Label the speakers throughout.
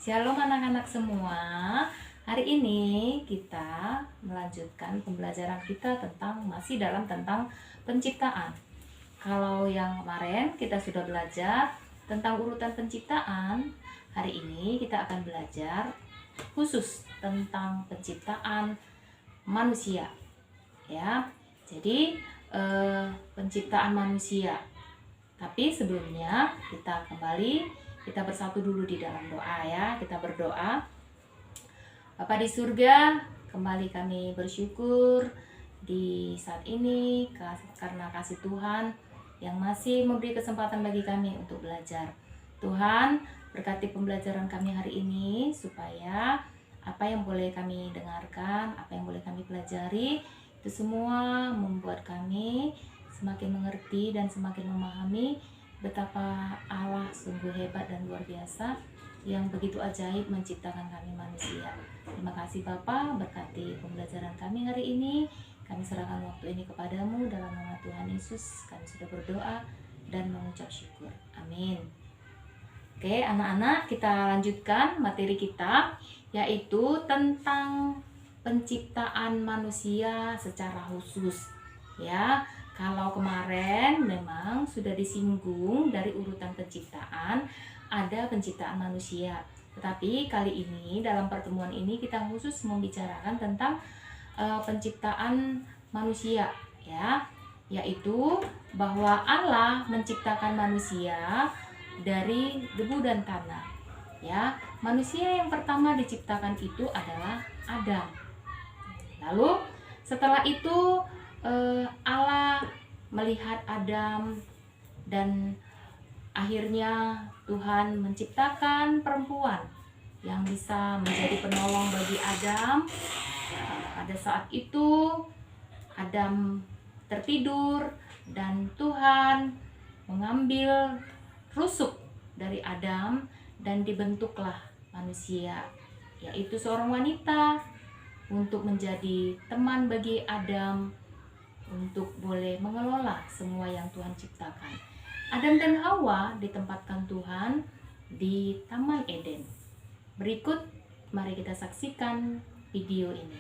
Speaker 1: Shalom anak-anak semua. Hari ini kita melanjutkan pembelajaran kita tentang penciptaan. Kalau yang kemarin kita sudah belajar tentang urutan penciptaan, hari ini kita akan belajar khusus tentang penciptaan manusia. Ya. Jadi penciptaan manusia. Tapi sebelumnya kita bersatu dulu di dalam doa ya. Kita berdoa. Bapa di surga, kembali kami bersyukur di saat ini karena kasih Tuhan yang masih memberi kesempatan bagi kami untuk belajar. Tuhan, berkati pembelajaran kami hari ini supaya apa yang boleh kami dengarkan, apa yang boleh kami pelajari, itu semua membuat kami semakin mengerti dan semakin memahami betapa Allah sungguh hebat dan luar biasa yang begitu ajaib menciptakan kami manusia. Terima kasih Bapa, berkati pembelajaran kami hari ini. Kami serahkan waktu ini kepadamu dalam nama Tuhan Yesus. Kami sudah berdoa dan mengucap syukur. Amin. Oke, anak-anak, kita lanjutkan materi kita, yaitu tentang penciptaan manusia secara khusus. Ya, kalau kemarin memang sudah disinggung dari urutan penciptaan, ada penciptaan manusia. Tetapi kali ini dalam pertemuan ini kita khusus membicarakan tentang penciptaan manusia, ya, yaitu bahwa Allah menciptakan manusia dari debu dan tanah. Ya, manusia yang pertama diciptakan itu adalah Adam. Lalu setelah itu Allah melihat Adam dan akhirnya Tuhan menciptakan perempuan yang bisa menjadi penolong bagi Adam. Pada saat itu Adam tertidur dan Tuhan mengambil rusuk dari Adam dan dibentuklah manusia, yaitu seorang wanita untuk menjadi teman bagi Adam, untuk boleh mengelola semua yang Tuhan ciptakan. Adam dan Hawa ditempatkan Tuhan di Taman Eden. Berikut mari kita saksikan video ini.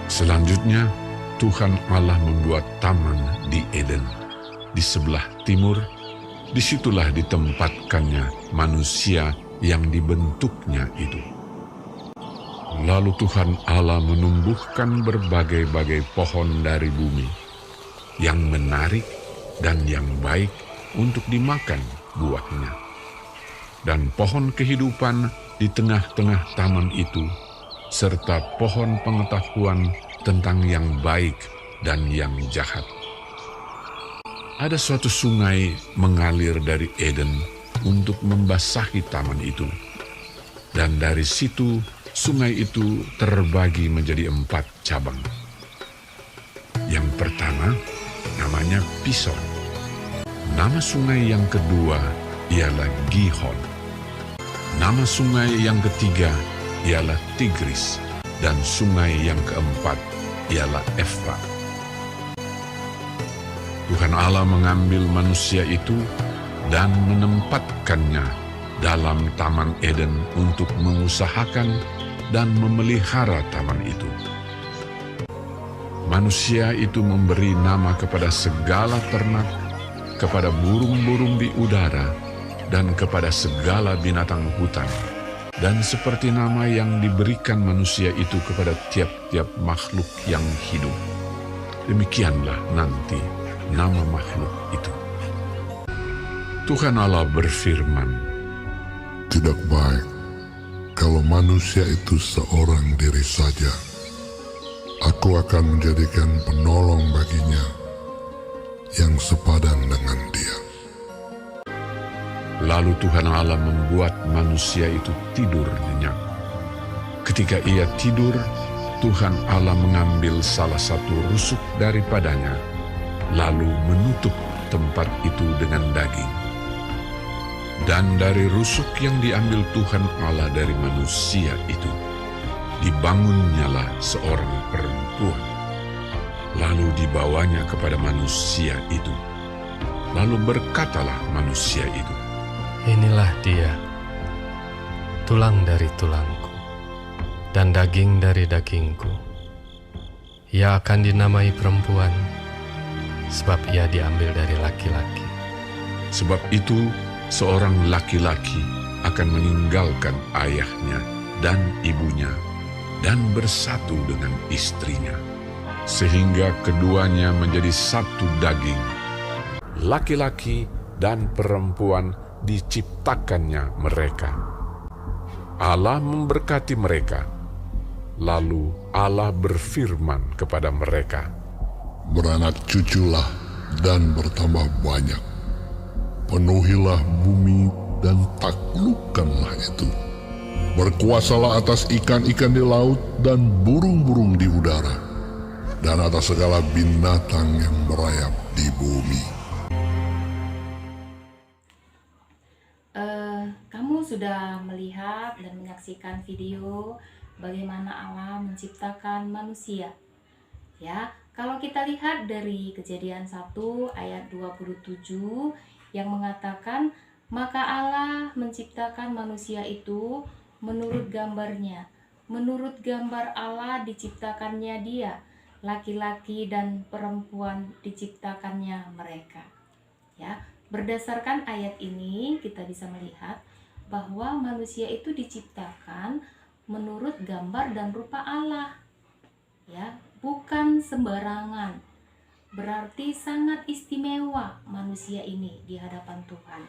Speaker 2: Selanjutnya, Tuhan Allah membuat taman di Eden. Di sebelah timur, disitulah ditempatkannya manusia yang dibentuknya itu. Lalu Tuhan Allah menumbuhkan berbagai-bagai pohon dari bumi, yang menarik dan yang baik untuk dimakan buahnya. Dan pohon kehidupan di tengah-tengah taman itu, serta pohon pengetahuan tentang yang baik dan yang jahat. Ada suatu sungai mengalir dari Eden untuk membasahi taman itu. Dan dari situ, sungai itu terbagi menjadi 4 cabang. Yang pertama, namanya Pison. Nama sungai yang kedua ialah Gihon. Nama sungai yang ketiga ialah Tigris. Dan sungai yang keempat ialah Efrat. Tuhan Allah mengambil manusia itu dan menempatkannya dalam Taman Eden untuk mengusahakan dan memelihara taman itu. Manusia itu memberi nama kepada segala ternak, kepada burung-burung di udara, dan kepada segala binatang hutan. Dan seperti nama yang diberikan manusia itu kepada tiap-tiap makhluk yang hidup, demikianlah nanti nama makhluk itu. Tuhan Allah berfirman,
Speaker 3: "Tidak baik kalau manusia itu seorang diri saja. Aku akan menjadikan penolong baginya yang sepadan dengan dia."
Speaker 2: Lalu Tuhan Allah membuat manusia itu tidur nyenyak. Ketika ia tidur, Tuhan Allah mengambil salah satu rusuk daripadanya, lalu menutup tempat itu dengan daging. Dan dari rusuk yang diambil Tuhan Allah dari manusia itu, dibangunnyalah seorang perempuan. Lalu dibawanya kepada manusia itu. Lalu berkatalah manusia itu,
Speaker 4: Inilah dia, tulang dari tulangku, dan daging dari dagingku. Ia akan dinamai perempuan, sebab ia diambil dari laki-laki.
Speaker 2: sebab itu seorang laki-laki akan meninggalkan ayahnya dan ibunya dan bersatu dengan istrinya, sehingga keduanya menjadi satu daging. Laki-laki dan perempuan diciptakannya mereka. Allah memberkati mereka. Lalu Allah berfirman kepada mereka,
Speaker 3: Beranak cuculah dan bertambah banyak. Penuhilah bumi dan taklukkanlah itu. Berkuasalah atas ikan-ikan di laut dan burung-burung di udara, dan atas segala binatang yang merayap di bumi.
Speaker 1: Kamu sudah melihat dan menyaksikan video bagaimana Allah menciptakan manusia. Ya, kalau kita lihat dari Kejadian 1 ayat 27 yang mengatakan, maka Allah menciptakan manusia itu menurut gambarnya. Menurut gambar Allah diciptakannya dia, laki-laki dan perempuan diciptakannya mereka. Ya, berdasarkan ayat ini kita bisa melihat bahwa manusia itu diciptakan menurut gambar dan rupa Allah. Ya, bukan sembarangan. Berarti sangat istimewa manusia ini di hadapan Tuhan.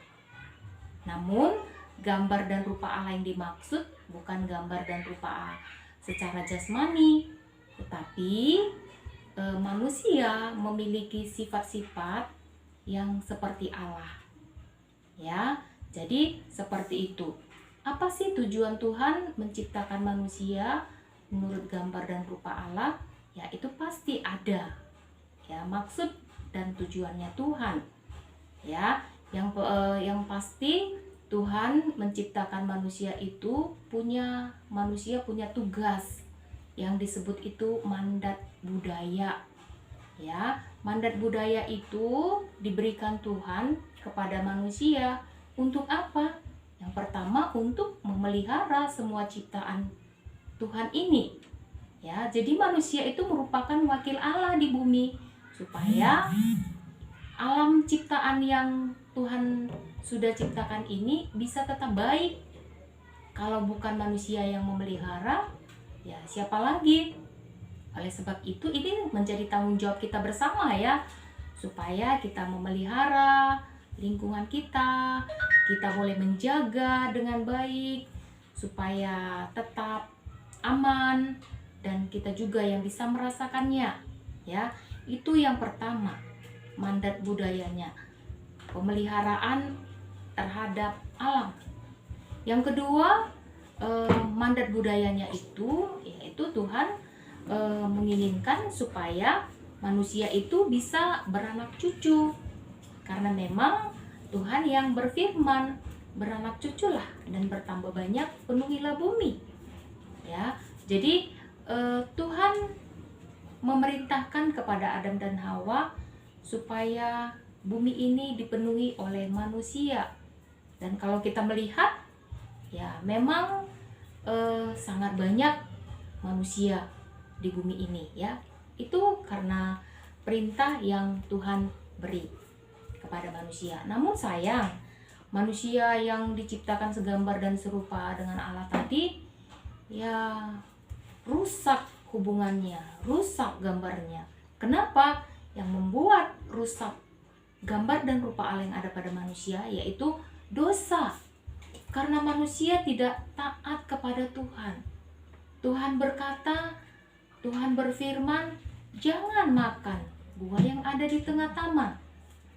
Speaker 1: Namun, gambar dan rupa Allah yang dimaksud bukan gambar dan rupa secara jasmani, tetapi manusia memiliki sifat-sifat yang seperti Allah. Ya, jadi seperti itu. Apa sih tujuan Tuhan menciptakan manusia menurut gambar dan rupa Allah? Ya, itu pasti ada. Ya, maksud dan tujuannya Tuhan. Ya, yang pasti Tuhan menciptakan manusia itu manusia punya tugas yang disebut itu mandat budaya. Ya, mandat budaya itu diberikan Tuhan kepada manusia untuk apa? Yang pertama, untuk memelihara semua ciptaan Tuhan ini. Ya, jadi manusia itu merupakan wakil Allah di bumi supaya alam ciptaan yang Tuhan sudah ciptakan ini bisa tetap baik. Kalau bukan manusia yang memelihara, ya siapa lagi? Oleh sebab itu ini menjadi tanggung jawab kita bersama ya, supaya kita memelihara lingkungan kita boleh menjaga dengan baik supaya tetap aman dan kita juga yang bisa merasakannya. Ya, itu yang pertama, mandat budayanya, pemeliharaan terhadap alam. Yang kedua, mandat budayanya itu yaitu Tuhan menginginkan supaya manusia itu bisa beranak cucu, karena memang Tuhan yang berfirman, beranak cuculah dan bertambah banyak, penuhilah bumi. Ya, jadi Tuhan memerintahkan kepada Adam dan Hawa supaya bumi ini dipenuhi oleh manusia. Dan kalau kita melihat, ya memang sangat banyak manusia di bumi ini ya. Itu karena perintah yang Tuhan beri kepada manusia. Namun sayang, manusia yang diciptakan segambar dan serupa dengan Allah tadi ya rusak hubungannya, rusak gambarnya. Kenapa? Yang membuat rusak gambar dan rupa Allah yang ada pada manusia yaitu dosa. Karena manusia tidak taat kepada Tuhan. Tuhan berkata, Tuhan berfirman, jangan makan buah yang ada di tengah taman.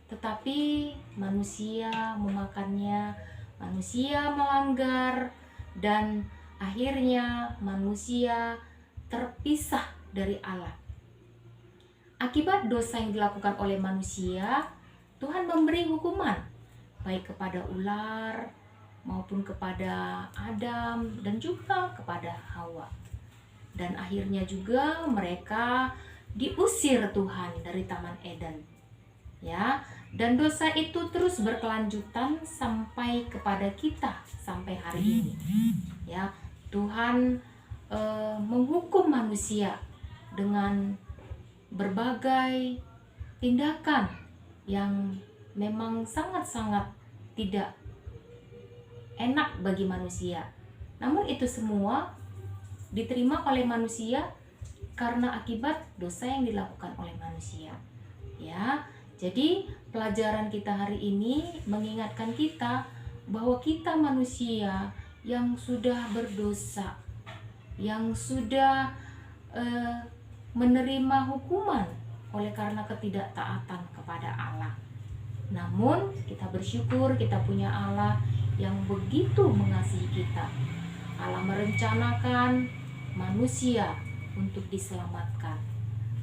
Speaker 1: Tetapi manusia memakannya, manusia melanggar, dan akhirnya manusia terpisah dari Allah. Akibat dosa yang dilakukan oleh manusia, Tuhan memberi hukuman baik kepada ular maupun kepada Adam dan juga kepada Hawa. dan akhirnya juga mereka diusir Tuhan dari Taman Eden. Ya, dan dosa itu terus berkelanjutan sampai kepada kita sampai hari ini. Ya, Tuhan menghukum manusia dengan berbagai tindakan yang memang sangat-sangat tidak enak bagi manusia. Namun itu semua diterima oleh manusia karena akibat dosa yang dilakukan oleh manusia. Ya, jadi pelajaran kita hari ini mengingatkan kita bahwa kita manusia yang sudah berdosa, yang sudah menerima hukuman oleh karena ketidaktaatan kepada Allah. Namun kita bersyukur kita punya Allah yang begitu mengasihi kita. Allah merencanakan manusia untuk diselamatkan.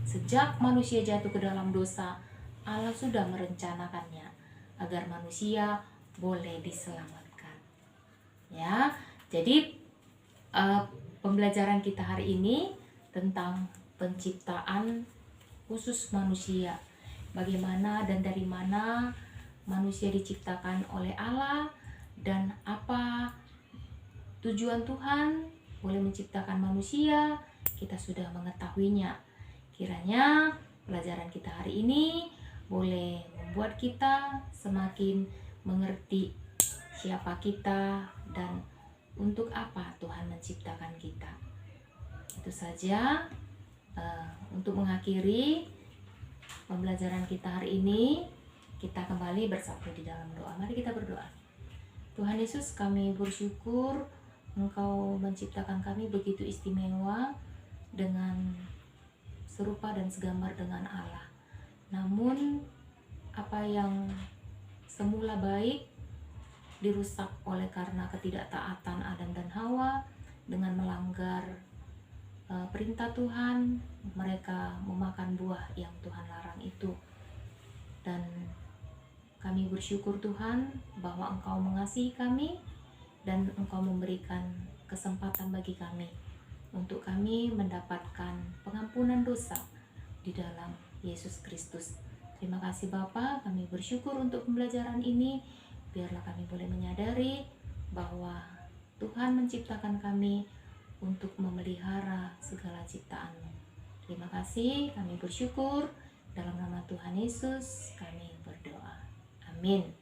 Speaker 1: Sejak manusia jatuh ke dalam dosa, Allah sudah merencanakannya agar manusia boleh diselamatkan. Ya, jadi pembelajaran kita hari ini tentang penciptaan khusus manusia. Bagaimana dan dari mana manusia diciptakan oleh Allah dan apa tujuan Tuhan boleh menciptakan manusia, kita sudah mengetahuinya. Kiranya pelajaran kita hari ini boleh membuat kita semakin mengerti siapa kita dan untuk apa Tuhan menciptakan kita. Itu saja untuk mengakhiri pembelajaran kita hari ini. Kita kembali bersatu di dalam doa. Mari kita berdoa. Tuhan Yesus, kami bersyukur Engkau menciptakan kami begitu istimewa dengan serupa dan segambar dengan Allah. Namun apa yang semula baik dirusak oleh karena ketidaktaatan Adam dan Hawa dengan melanggar perintah Tuhan. Mereka memakan buah yang Tuhan larang itu. Dan kami bersyukur Tuhan bahwa Engkau mengasihi kami dan Engkau memberikan kesempatan bagi kami untuk kami mendapatkan pengampunan dosa di dalam Yesus Kristus. Terima kasih Bapa, kami bersyukur untuk pembelajaran ini. Biarlah kami boleh menyadari bahwa Tuhan menciptakan kami untuk memelihara segala ciptaan-Mu. Terima kasih, kami bersyukur. Dalam nama Tuhan Yesus kami berdoa. Amin.